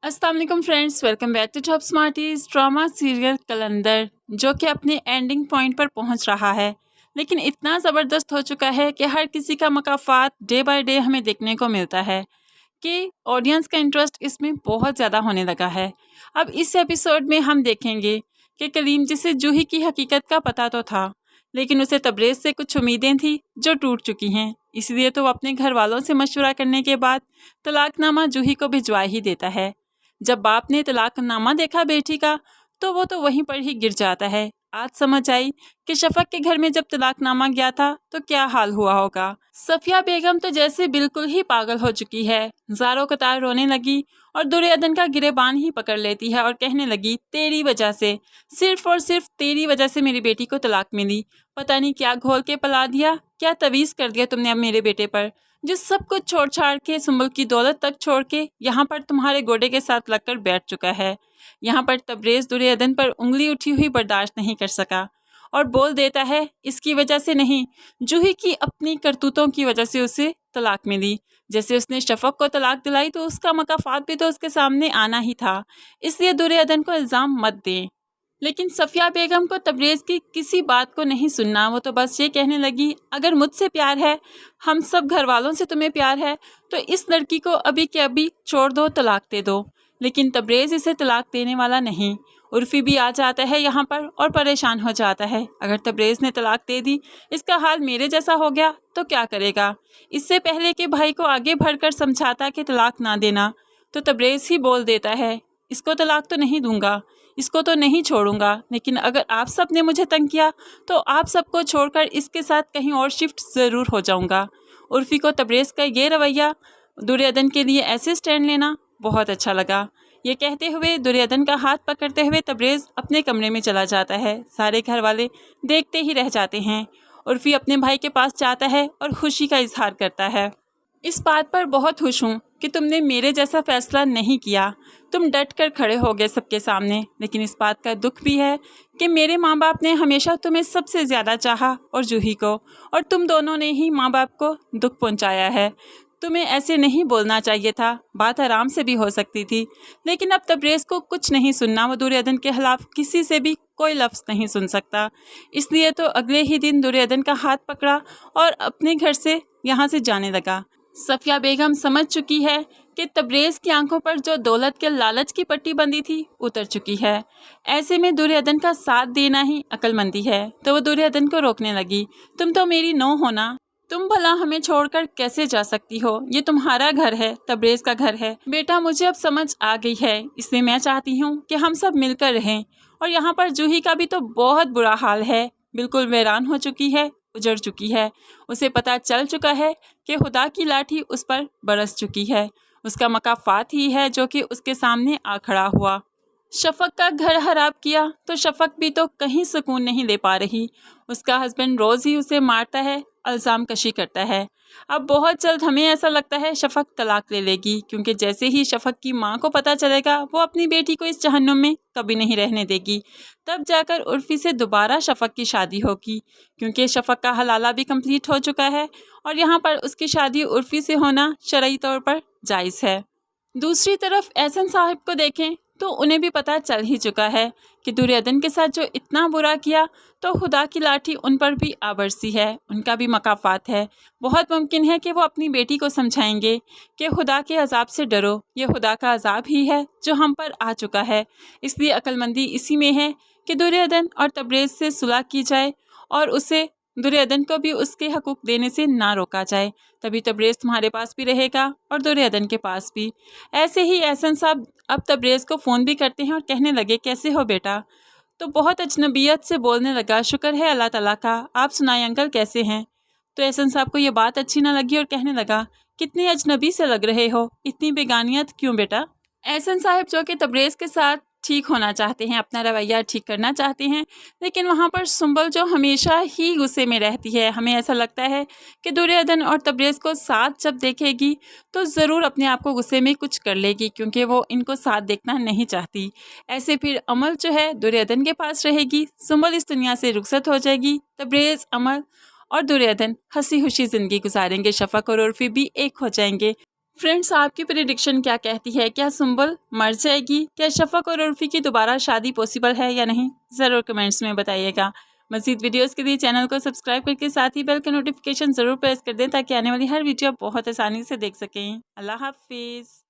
अस्सलाम वालेकुम friends, welcome back to Top Smarties. Drama serial Qalandar जो कि अपने एंडिंग पॉइंट पर पहुंच रहा है, लेकिन इतना ज़बरदस्त हो चुका है कि हर किसी का मकाफात डे बाय डे हमें देखने को मिलता है कि ऑडियंस का इंटरेस्ट इसमें बहुत ज़्यादा होने लगा है। अब इस एपिसोड में हम देखेंगे कि कलीम, जिसे जूही की हकीकत का पता तो था, लेकिन उसे तबरेज़ से कुछ उम्मीदें थी जो टूट चुकी हैं। इसलिए तो वो अपने घर वालों से मशवरा करने के बाद तलाकनामा जूही को भिजवा ही देता है। जब बाप ने तलाकनामा देखा बेटी का, तो वो तो वहीं पर ही गिर जाता है। आज समझ आई कि शफक के घर में जब तलाकनामा गया था तो क्या हाल हुआ होगा। सफिया बेगम तो जैसे बिल्कुल ही पागल हो चुकी है, ज़ारो कतार रोने लगी और दुर्योधन का गिरेबान ही पकड़ लेती है और कहने लगी, तेरी वजह से, सिर्फ और सिर्फ तेरी वजह से मेरी बेटी को तलाक मिली। पता नहीं क्या घोल के पला दिया, क्या तवीज़ कर दिया तुमने अब मेरे बेटे पर, जो सब कुछ छोड़ छाड़ के, सुंबल की दौलत तक छोड़ के यहाँ पर तुम्हारे गोडे के साथ लगकर बैठ चुका है। यहाँ पर तबरेज़ दुर्योधन पर उंगली उठी हुई बर्दाश्त नहीं कर सका और बोल देता है, इसकी वजह से नहीं, जूही की अपनी करतूतों की वजह से उसे तलाक मिली। जैसे उसने शफक को तलाक दिलाई तो उसका मकाफात भी तो उसके सामने आना ही था, इसलिए दुर्योधन को इल्ज़ाम मत दें। लेकिन सफिया बेगम को तबरेज़ की किसी बात को नहीं सुनना। वो तो बस ये कहने लगी, अगर मुझसे प्यार है, हम सब घर वालों से तुम्हें प्यार है, तो इस लड़की को अभी के अभी छोड़ दो, तलाक दे दो। लेकिन तबरेज़ इसे तलाक देने वाला नहीं। उर्फ़ी भी आ जाता है यहाँ पर और परेशान हो जाता है, अगर तबरेज़ ने तलाक दे दी, इसका हाल मेरे जैसा हो गया तो क्या करेगा। इससे पहले कि भाई को आगे बढ़कर समझाता कि तलाक ना देना, तो तबरेज़ ही बोल देता है, इसको तलाक तो नहीं दूंगा, इसको तो नहीं छोड़ूंगा, लेकिन अगर आप सब ने मुझे तंग किया तो आप सबको छोड़कर इसके साथ कहीं और शिफ्ट ज़रूर हो जाऊंगा। उर्फ़ी को तबरेज़ का ये रवैया, दुर्योधन के लिए ऐसे स्टैंड लेना बहुत अच्छा लगा। ये कहते हुए दुर्योधन का हाथ पकड़ते हुए तबरेज़ अपने कमरे में चला जाता है। सारे घर वाले देखते ही रह जाते हैं। उर्फ़ी अपने भाई के पास जाता है और खुशी का इजहार करता है। इस बात पर बहुत खुश हूँ कि तुमने मेरे जैसा फैसला नहीं किया, तुम डट कर खड़े हो गए सबके सामने। लेकिन इस बात का दुख भी है कि मेरे माँ बाप ने हमेशा तुम्हें सबसे ज़्यादा चाहा और जूही को, और तुम दोनों ने ही माँ बाप को दुख पहुँचाया है। तुम्हें ऐसे नहीं बोलना चाहिए था, बात आराम से भी हो सकती थी। लेकिन अब तबरेज़ को कुछ नहीं सुनना, वो दुर्योधन के खिलाफ किसी से भी कोई लफ्ज़ नहीं सुन सकता। इसलिए तो अगले ही दिन दुर्योधन का हाथ पकड़ा और अपने घर से यहाँ से जाने लगा। सफिया बेगम समझ चुकी है कि तबरेज़ की आंखों पर जो दौलत के लालच की पट्टी बंधी थी उतर चुकी है। ऐसे में दुर्योधन का साथ देना ही अक्लमंदी है। तो वो दुर्योधन को रोकने लगी, तुम तो मेरी नौ हो ना, तुम भला हमें छोड़कर कैसे जा सकती हो, ये तुम्हारा घर है, तबरेज़ का घर है। बेटा, मुझे अब समझ आ गई है, इसलिए मैं चाहती हूँ कि हम सब मिलकर रहें। और यहाँ पर जूही का भी तो बहुत बुरा हाल है, बिल्कुल वीरान हो चुकी है, उजड़ चुकी है। उसे पता चल चुका है कि खुदा की लाठी उस पर बरस चुकी है। उसका मकाफात ही है जो कि उसके सामने आ खड़ा हुआ। शफक का घर खराब किया तो शफक भी तो कहीं सुकून नहीं ले पा रही। उसका हस्बैंड रोज़ ही उसे मारता है, इल्ज़ाम कशी करता है। अब बहुत जल्द हमें ऐसा लगता है शफक तलाक ले लेगी, क्योंकि जैसे ही शफक की माँ को पता चलेगा, वो अपनी बेटी को इस जहन्नुम में कभी नहीं रहने देगी। तब जाकर उर्फ़ी से दोबारा शफक की शादी होगी, क्योंकि शफक का हलाला भी कंप्लीट हो चुका है और यहाँ पर उसकी शादी उर्फ़ी से होना शरई तौर पर जायज़ है। दूसरी तरफ एहसन साहब को देखें तो उन्हें भी पता चल ही चुका है कि दुर्योधन के साथ जो इतना बुरा किया, तो खुदा की लाठी उन पर भी आ बरसी है, उनका भी मकाफात है। बहुत मुमकिन है कि वो अपनी बेटी को समझाएंगे कि खुदा के अजाब से डरो, ये खुदा का अजाब ही है जो हम पर आ चुका है। इसलिए अक्लमंदी इसी में है कि दुर्योधन और तबरेज़ से सुलह की जाए और उसे, दुर्योधन को भी उसके हकूक़ देने से ना रोका जाए। तभी तबरेज़ तुम्हारे पास भी रहेगा और दुर्योधन के पास भी। ऐसे ही एहसन साहब अब तबरेज़ को फ़ोन भी करते हैं और कहने लगे, कैसे हो बेटा? तो बहुत अजनबियत से बोलने लगा, शुक्र है अल्लाह ताला का, आप सुनाए अंकल कैसे हैं? तो एहसन साहब को ये बात अच्छी ना लगी और कहने लगा, कितने अजनबी से लग रहे हो, इतनी बेगानियत क्यों बेटा? एहसन साहब जो कि तबरेज़ के साथ ठीक होना चाहते हैं, अपना रवैया ठीक करना चाहते हैं, लेकिन वहाँ पर सुंबल जो हमेशा ही गुस्से में रहती है। हमें ऐसा लगता है कि दुर्योधन और तबरेज़ को साथ जब देखेगी तो ज़रूर अपने आप को गुस्से में कुछ कर लेगी, क्योंकि वो इनको साथ देखना नहीं चाहती। ऐसे फिर अमल जो है दुर्योधन के पास रहेगी, सुंबल इस दुनिया से रुखसत हो जाएगी, तबरेज़, अमल और दुर्योधन हंसी खुशी ज़िंदगी गुजारेंगे, शफक और उर्फ़ी भी एक हो जाएंगे। فرینڈس، آپ کی پریڈکشن کیا کہتی ہے؟ کیا سنبل مر جائے گی؟ کیا شفق اور عرفی کی دوبارہ شادی پاسبل ہے یا نہیں؟ ضرور کمنٹس میں بتائیے گا۔ مزید ویڈیوز کے لیے چینل کو سبسکرائب کر کے ساتھ ہی بیل کا نوٹیفیکیشن ضرور پریس کر دیں تاکہ آنے والی ہر ویڈیو آپ بہت آسانی سے دیکھ سکیں۔ اللہ حافظ۔